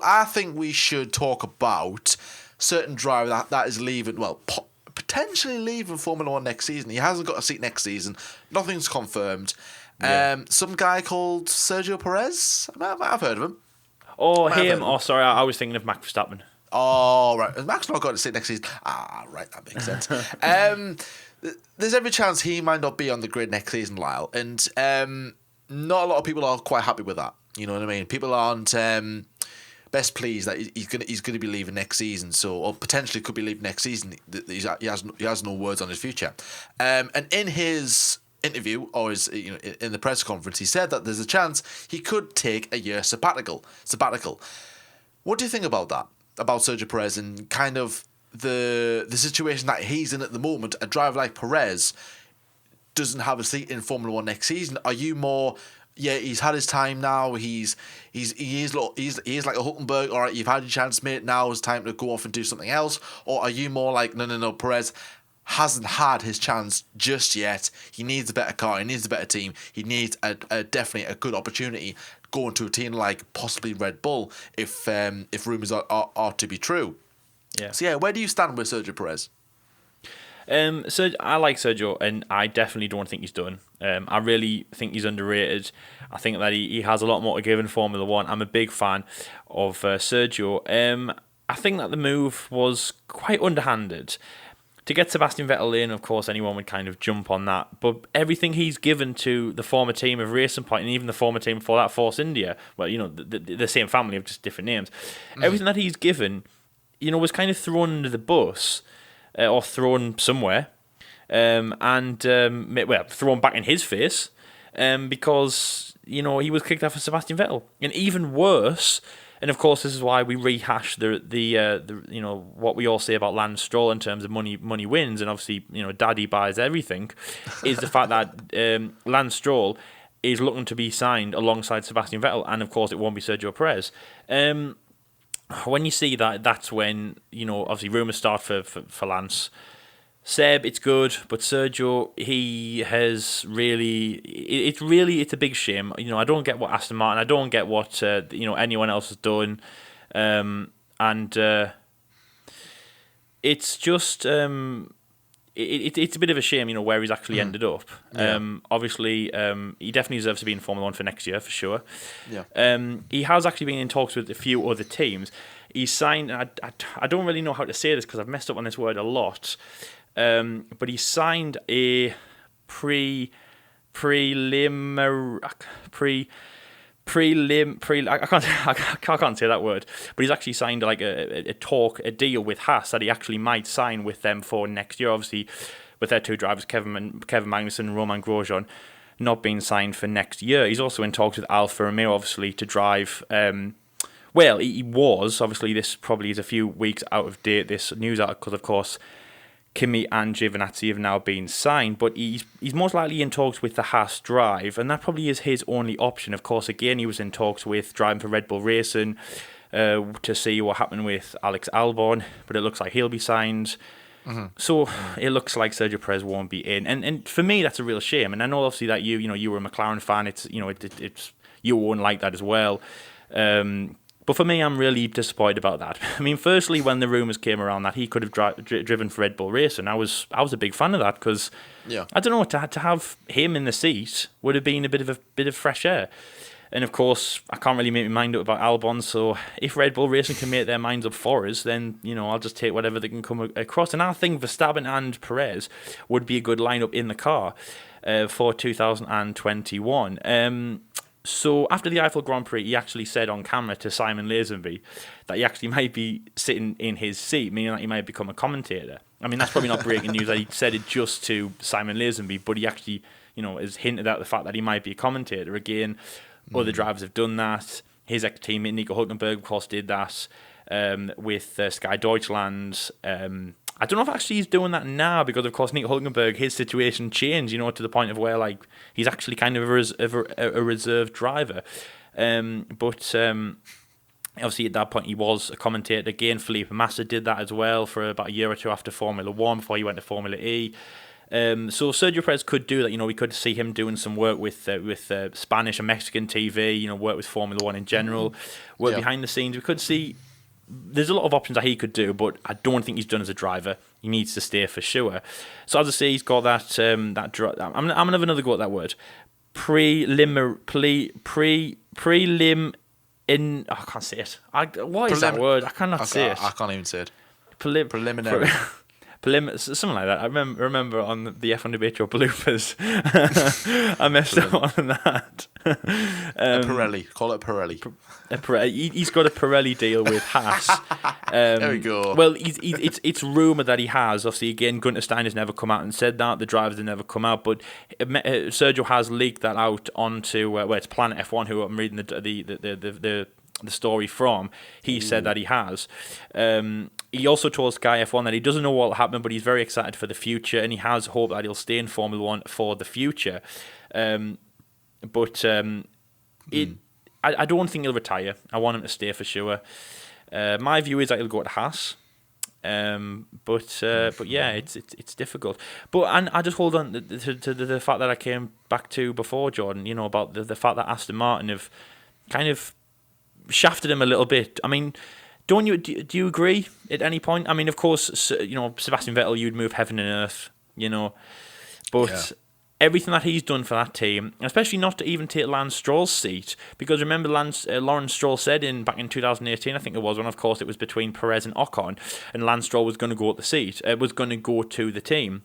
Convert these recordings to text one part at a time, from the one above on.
I think we should talk about certain driver that is leaving, potentially leaving Formula 1 next season. He hasn't got a seat next season. Nothing's confirmed. Yeah. Some guy called Sergio Perez. I've heard of him. Oh, him. Oh, sorry, I was thinking of Max Verstappen. Oh, right. Max not got a seat next season. Ah, right, that makes sense. There's every chance he might not be on the grid next season, Lyle. And not a lot of people are quite happy with that. You know what I mean? People aren't best pleased that he's gonna be leaving next season. So, or potentially could be leaving next season. He has no words on his future. And in his interview, or in the press conference, he said that there's a chance he could take a year sabbatical. What do you think about that? About Sergio Perez and kind of the situation that he's in at the moment? A driver like Perez doesn't have a seat in Formula 1 next season. Are you more, he's had his time now, he is like a Hulkenberg, all right, you've had your chance, mate, now it's time to go off and do something else? Or are you more like, no, Perez hasn't had his chance just yet, he needs a better car, he needs a better team, he needs definitely a good opportunity going to a team like possibly Red Bull if rumours are to be true? Yeah. So where do you stand with Sergio Perez? I like Sergio, and I definitely don't think he's done. I really think he's underrated. I think that he has a lot more to give in Formula 1. I'm a big fan of Sergio. I think that the move was quite underhanded. To get Sebastian Vettel in, of course, anyone would kind of jump on that. But everything he's given to the former team of Racing Point, and even the former team before that, Force India, well, the same family of just different names, everything that he's given, was kind of thrown under the bus, or thrown somewhere, and thrown back in his face, because he was kicked out for Sebastian Vettel, and even worse. And of course, this is why we rehash the what we all say about Lance Stroll in terms of money wins, and obviously Daddy buys everything, is the fact that Lance Stroll is looking to be signed alongside Sebastian Vettel, and of course it won't be Sergio Perez. When you see that, that's when obviously rumours start for Lance. Seb, it's good, but Sergio, he has really... It's a big shame. I don't get what Aston Martin... I don't get what anyone else has done. It's just... It's a bit of a shame, where he's actually ended up. Yeah. Obviously, he definitely deserves to be in Formula 1 for next year, for sure. Yeah. He has actually been in talks with a few other teams. He's signed... I don't really know how to say this because I've messed up on this word a lot. But he signed a I can't say that word, but he's actually signed like a deal with Haas that he actually might sign with them for next year. Obviously, with their two drivers, Kevin Magnussen and Romain Grosjean, not being signed for next year. He's also in talks with Alfa Romeo, obviously, to drive. He was, obviously. This probably is a few weeks out of date. This news article, because of course Kimi and Giovinazzi have now been signed, but he's most likely in talks with the Haas drive, and that probably is his only option. Of course, again, he was in talks with driving for Red Bull Racing to see what happened with Alex Albon, but it looks like he'll be signed. Mm-hmm. So it looks like Sergio Perez won't be in, and for me that's a real shame. And I know obviously that you were a McLaren fan. It's it's you won't like that as well. But for me, I'm really disappointed about that. I mean, firstly, when the rumours came around that he could have driven for Red Bull Racing, I was a big fan of that because I don't know, to have him in the seat would have been a bit of fresh air. And of course, I can't really make my mind up about Albon. So if Red Bull Racing can make their minds up for us, then I'll just take whatever they can come across. And I think Verstappen and Perez would be a good lineup in the car for 2021. So after the Eiffel Grand Prix, he actually said on camera to Simon Lazenby that he actually might be sitting in his seat, meaning that he might become a commentator. I mean, that's probably not breaking news that he said it just to Simon Lazenby, but he actually, has hinted at the fact that he might be a commentator. Again, other drivers have done that. His ex-teammate Nico Hülkenberg, of course, did that with Sky Deutschland. I don't know if actually he's doing that now because, of course, Nico Hülkenberg, his situation changed, to the point of where he's actually kind of a reserve driver. But obviously at that point he was a commentator again. Felipe Massa did that as well for about a year or two after Formula 1 before he went to Formula E. So Sergio Perez could do that. We could see him doing some work with Spanish and Mexican TV. Work with Formula One in general, work behind the scenes. We could see. There's a lot of options that he could do, but I don't think he's done as a driver. He needs to stay for sure. So as I say, he's got that I'm gonna have another go at that word. Prelim. I can't say it. What is that word? I cannot say it. I can't even say it. Preliminary. Something like that. I remember on the F1 Debate Show bloopers, I messed up on that. Pirelli. Call it Pirelli. He's got a Pirelli deal with Haas. There we go. Well, it's rumoured that he has. Obviously, again, Gunter Stein has never come out and said that. The drivers have never come out, but Sergio has leaked that out onto it's Planet F1, who I'm reading the story from. He said that he has. He also told Sky F1 that he doesn't know what will happen, but he's very excited for the future, and he has hope that he'll stay in Formula One for the future. I don't think he'll retire. I want him to stay for sure. My view is that he'll go to Haas. But yeah, it's difficult. And I just hold on to the fact that I came back to before, Jordan. About the fact that Aston Martin have kind of shafted him a little bit. I mean, do you agree at any point? I mean, of course, Sebastian Vettel, you'd move heaven and earth, but everything that he's done for that team, especially not to even take Lance Stroll's seat, because remember Lawrence Stroll said back in 2018, I think it was, when of course it was between Perez and Ocon, and Lance Stroll was going to go at the seat, was going to go to the team.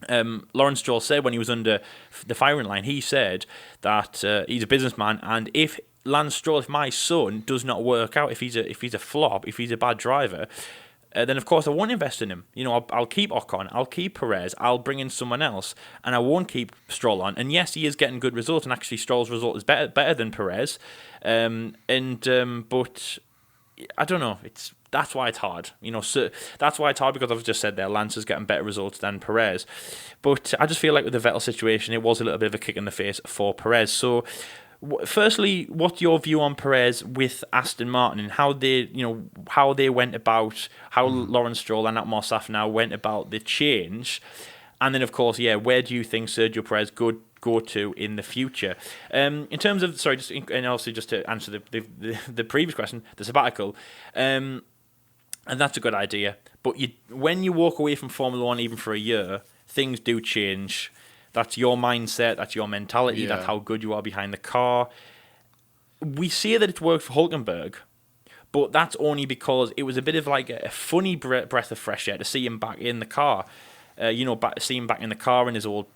Lawrence Stroll said when he was under the firing line, he said that he's a businessman, and if Lance Stroll, if my son does not work out, if he's a flop, if he's a bad driver, then of course I won't invest in him. I'll keep Ocon, I'll keep Perez, I'll bring in someone else, and I won't keep Stroll on. And yes, he is getting good results, and actually Stroll's result is better than Perez. But I don't know. That's why it's hard. So that's why it's hard, because I've just said there, Lance is getting better results than Perez. But I just feel like with the Vettel situation, it was a little bit of a kick in the face for Perez. So firstly, what's your view on Perez with Aston Martin, and how they went about, how Lawrence Stroll and Otmar Safnauer went about the change, and then of course, where do you think Sergio Perez could go to in the future? In terms of, and also just to answer the previous question, the sabbatical, and that's a good idea. But when you walk away from Formula One, even for a year, things do change. That's your mindset, that's your mentality, that's how good you are behind the car. We see that it's worked for Hulkenberg, but that's only because it was a bit of like a funny breath of fresh air to see him back in the car. See him back in the car in his old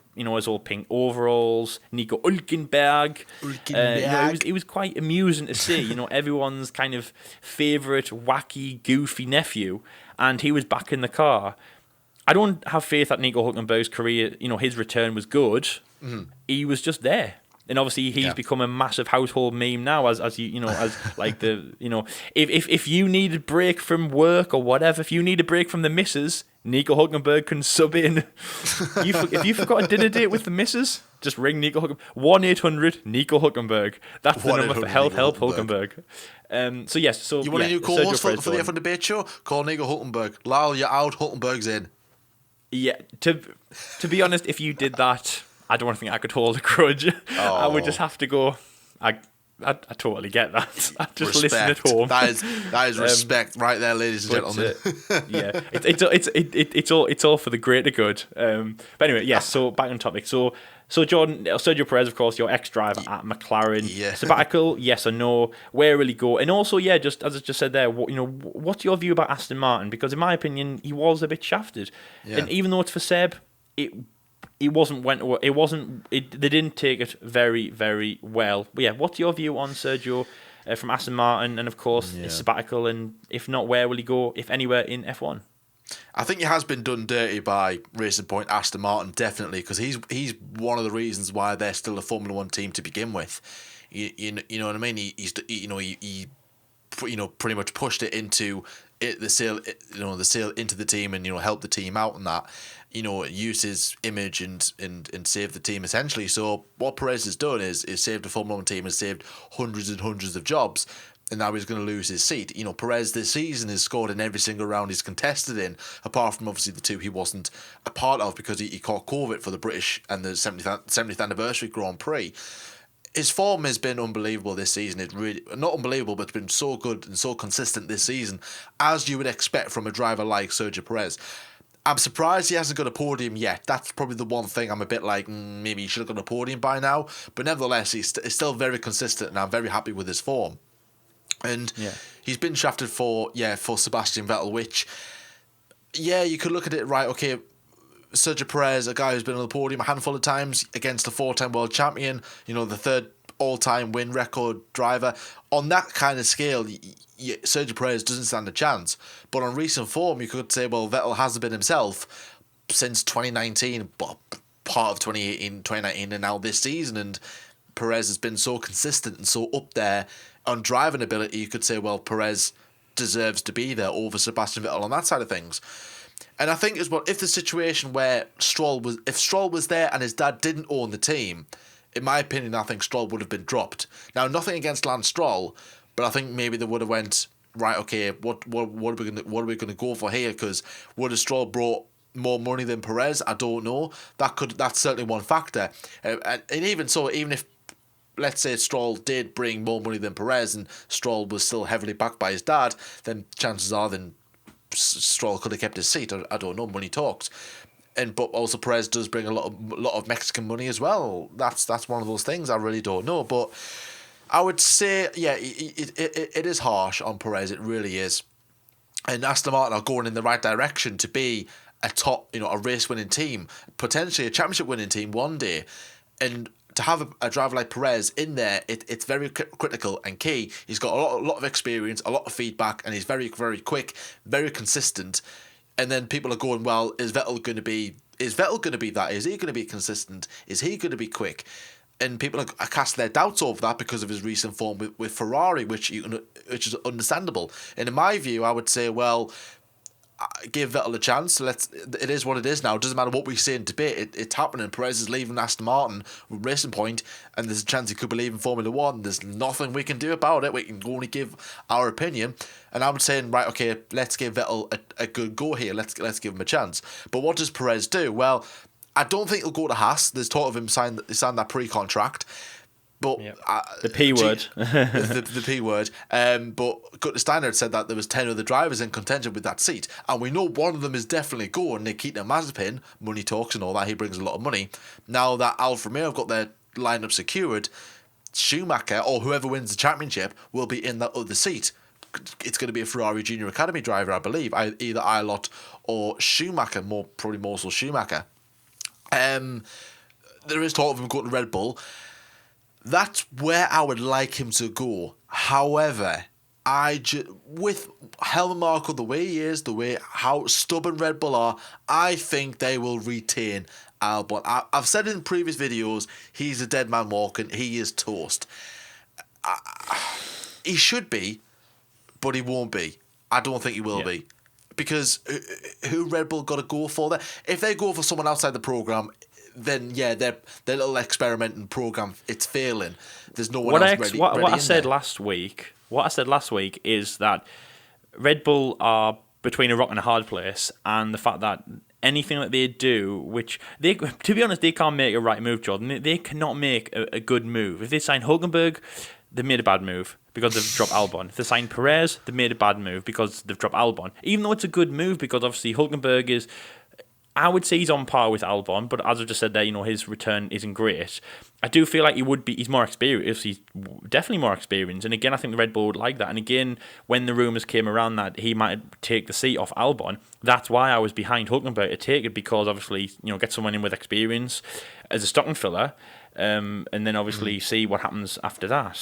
pink overalls, Nico Hulkenberg. It was quite amusing to see, everyone's kind of favourite wacky, goofy nephew, and he was back in the car. I don't have faith that Nico Hulkenberg's career, his return was good. Mm-hmm. He was just there. And obviously he's become a massive household meme now as like if you need a break from work or whatever, if you need a break from the missus, Nico Hulkenberg can sub in. If you forgot a dinner date with the missus, just ring Nico Hulkenberg. 1-800 Nico Hulkenberg. That's the number for help Hulkenberg. So you want a new co-host for the F1 Debate Show? Call Nico Hulkenberg. Lyle, you're out. Hulkenberg's in. Yeah, to be honest, if you did that, I don't think I could hold a grudge. Oh. I would just have to go. I totally get that. I just listen at home. That is respect right there, ladies and gentlemen. It's all for the greater good. But anyway, yes. So back on topic. So Jordan, Sergio Perez, of course, your ex-driver at McLaren. Yeah. Sabbatical, yes or no? Where will he go? And also, just as I just said there, what's your view about Aston Martin? Because in my opinion, he was a bit shafted. Yeah. And even though it's for Seb, they didn't take it very, very well. But yeah, what's your view on Sergio from Aston Martin, and of course his sabbatical, and if not, where will he go, if anywhere, in F1? I think he has been done dirty by Racing Point Aston Martin, definitely, because he's one of the reasons why they're still a Formula One team to begin with. You know what I mean? He pretty much pushed it into the sale into the team, and helped the team out and that. Use his image and save the team essentially. So what Perez has done is saved the Formula One team, has saved hundreds and hundreds of jobs. and now he's going to lose his seat. You know, Perez this season has scored in every single round he's contested in, apart from obviously the two he wasn't a part of because he caught COVID for the British and the 70th anniversary Grand Prix. His form has been unbelievable this season. It's really not unbelievable, but it's been so good and so consistent this season, as you would expect from a driver like Sergio Perez. I'm surprised he hasn't got a podium yet. That's probably the one thing I'm a bit like, maybe he should have got a podium by now. But nevertheless, he's still very consistent, and I'm very happy with his form. And he's been shafted for Sebastian Vettel, which, you could look at it, right, okay, Sergio Perez, a guy who's been on the podium a handful of times against a 4-time world champion, you know, the third all-time win record driver. On that kind of scale, Sergio Perez doesn't stand a chance. But on recent form, you could say, well, Vettel hasn't been himself since 2019, but part of 2019, and now this season. And Perez has been so consistent and so up there on driving ability, you could say, well, Perez deserves to be there over Sebastian Vettel on that side of things. And I think as well, if the situation where Stroll was there and his dad didn't own the team, in my opinion, I think Stroll would have been dropped. Now, nothing against Lance Stroll, but I think maybe they would have went, right, okay, what are we gonna go for here? Because would have Stroll brought more money than Perez? I don't know. That's certainly one factor. And even so, even if, let's say, Stroll did bring more money than Perez and Stroll was still heavily backed by his dad, then chances are Stroll could have kept his seat. I don't know, money talks. But also Perez does bring a lot of Mexican money as well. That's one of those things I really don't know. But I would say, it is harsh on Perez. It really is. And Aston Martin are going in the right direction to be a top, a race winning team, potentially a championship winning team one day. And to have a driver like Perez in there, it's very critical and key. He's got a lot of experience, a lot of feedback, and he's very, very quick, very consistent. And then people are going, well, is Vettel going to be that? Is he going to be consistent? Is he going to be quick? And people are cast their doubts over that because of his recent form with Ferrari, which is understandable. And in my view, I would say, well, give Vettel a chance. It is what it is now. It doesn't matter what we say in debate. It's happening. Perez is leaving Aston Martin with Racing Point, and there's a chance he could be leaving Formula One. There's nothing we can do about it. We can only give our opinion. And I'm saying, right, okay, let's give Vettel a good go here. Let's give him a chance. But what does Perez do? Well, I don't think he'll go to Haas. There's talk of him sign that pre-contract. But the P word. the P word. But Gunter Steiner had said that there was 10 other drivers in contention with that seat. And we know one of them is definitely going. Nikita Mazepin, money talks and all that. He brings a lot of money. Now that Alfa Romeo have got their lineup secured, Schumacher, or whoever wins the championship, will be in that other seat. It's going to be a Ferrari Junior Academy driver, I believe. Either Ilott or Schumacher, probably more so Schumacher. There is talk of him going to Red Bull. That's where I would like him to go. However, with Helmut Marko the way he is, how stubborn Red Bull are, I think they will retain Albon. I've said in previous videos, he's a dead man walking. He is toast. He should be, but he won't be. I don't think he will be. Because who Red Bull got to go for there? If they go for someone outside the programme, then their little experiment and program, it's failing. There's no one else ready. What I said last week is that Red Bull are between a rock and a hard place, and the fact that anything that they do, which to be honest, they can't make a right move, Jordan. They cannot make a good move. If they sign Hulkenberg, they've made a bad move because they've dropped Albon. If they sign Perez, they've made a bad move because they've dropped Albon. Even though it's a good move, because obviously Hulkenberg is, I would say he's on par with Albon, but as I just said there, his return isn't great. I do feel like he's more experienced. He's definitely more experienced. And again, I think the Red Bull would like that. And again, when the rumours came around that he might take the seat off Albon, that's why I was behind Hulkenberg to take it, because obviously, get someone in with experience as a stocking filler, and then obviously see what happens after that.